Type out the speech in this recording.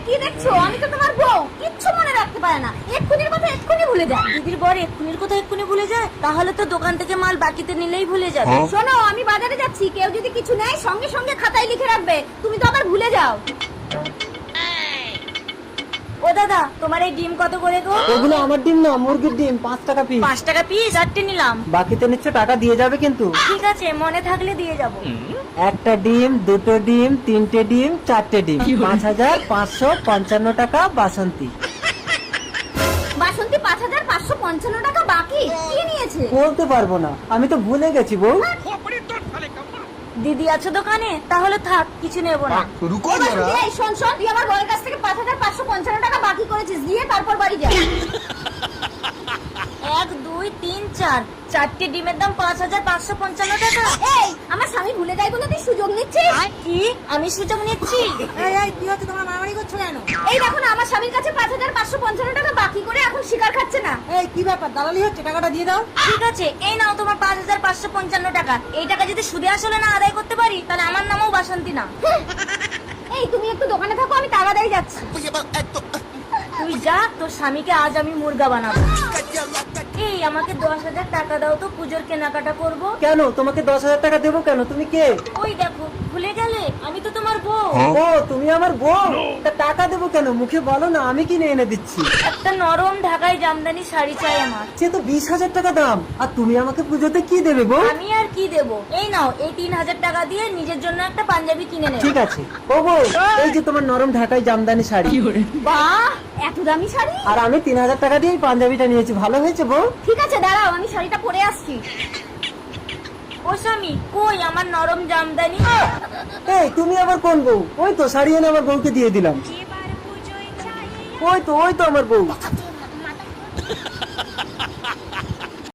কি দেখছো? আমি তো তোমার বউ, কিচ্ছু মনে রাখতে পারে না, এক্ষুনির কথা এক্ষুনি ভুলে যায়। দিদির বর এক্ষুনির কথা এক্ষুনি ভুলে যায়? তাহলে তো দোকান থেকে মাল বাকিতে নিলেই ভুলে যাবে। শোনো, আমি বাজারে যাচ্ছি, কেউ যদি কিছু নেয় সঙ্গে সঙ্গে খাতায় লিখে রাখবে, তুমি তো আবার ভুলে যাও। ও দাদা, তোমার এই ডিম কত করে গো? ওগুলো আমার ডিম না, মুরগির ডিম, 5 টাকা পিস। 5 টাকা পিস, 4টে নিলাম। বাকিতে নিচ্ছে, টাকা দিয়ে যাবে কিন্তু। ঠিক আছে, মনে থাকলে দিয়ে যাব। একটা ডিম, দুটো ডিম, 3টে ডিম, 4টে ডিম, 5,555 টাকা বাসন্তী। বাসন্তী 5,555 টাকা বাকি? কি নিয়েছে? বলতে পারবো না, আমি তো ভুলে গেছি বউ। দিদি আছে দোকানে? তাহলে থাক, কিছু নেব না। रुको এবার जरा। এই শোন শোন, তুই আমার বউয়ের কাছ থেকে 5,555 টাকা বাকি করেছিস, দিয়ে তারপর বাড়ি যা। 1 2 3 4, 4টে ডিমের দাম 5,555 টাকা। এই, আমার স্বামী ভুলে যায় বলে তুই সুযোগ নিচ্ছিস? কি? আমি সুযোগ নিচ্ছি? কি হচ্ছে, তোমরা মারামারি করছো কেন? এই দেখো না, আমার স্বামীর কাছে 5,555 টাকা বাকি করে এখন স্বীকার খাচ্ছে না। এই কি ব্যাপার, দালালি হচ্ছে? টাকাটা দিয়ে দাও। ঠিক আছে, এই নাও তোমার 5,555 টাকা। এই টাকা যদি সুদে আসলে না আদায় করতে পারি, তাহলে আমার নামও বাসন্তী না। এই, তুমি একটু দোকানে থাকো, আমি তাড়াতাড়ি যাচ্ছি। তুই যা, তোর স্বামীকে আজ আমি মুরগা বানাবো। এই, আমাকে 10,000 টাকা দাও তো, পুজোর কেনাকাটা করব। কেন, তোমাকে 10,000 টাকা দেবো কেন? তুমি কে? ওই দেখো, ভুলে গেলে? আমি তো তোমার বউ। ও, তুমি আমার বউ? তা টাকা দেবো কেন? মুখে বলো না, আমি কিনে এনে দিচ্ছি। একটা নরম ঢাকাই জামদানি শাড়ি চাই আমার। সে তো 20,000 টাকা দাম। আর তুমি আমাকে পুজোতে কি দেবে বউ? আমি আর কি দেব? এই নাও, এই 3,000 টাকা দিয়ে নিজের জন্য একটা পাঞ্জাবি কিনে নেব। ঠিক আছে। ও বউ, এই যে তোমার নরম ঢাকাই জামদানি শাড়ি। বাহ, এত দামি শাড়ি! আর আমি 3,000 টাকা দিয়ে এই পাঞ্জাবিটা নিয়েছি, ভালো হয়েছে বউ? ঠিক আছে, দাঁড়াও, আমি শাড়িটা পরে আসছি। ও স্বামী, কই আমার নরম জামদানি? এই, তুমি আবার কোন বউ? ওই তো শাড়ি এনে আমার বউকে দিয়ে দিলাম। ওই তো আমার বউ।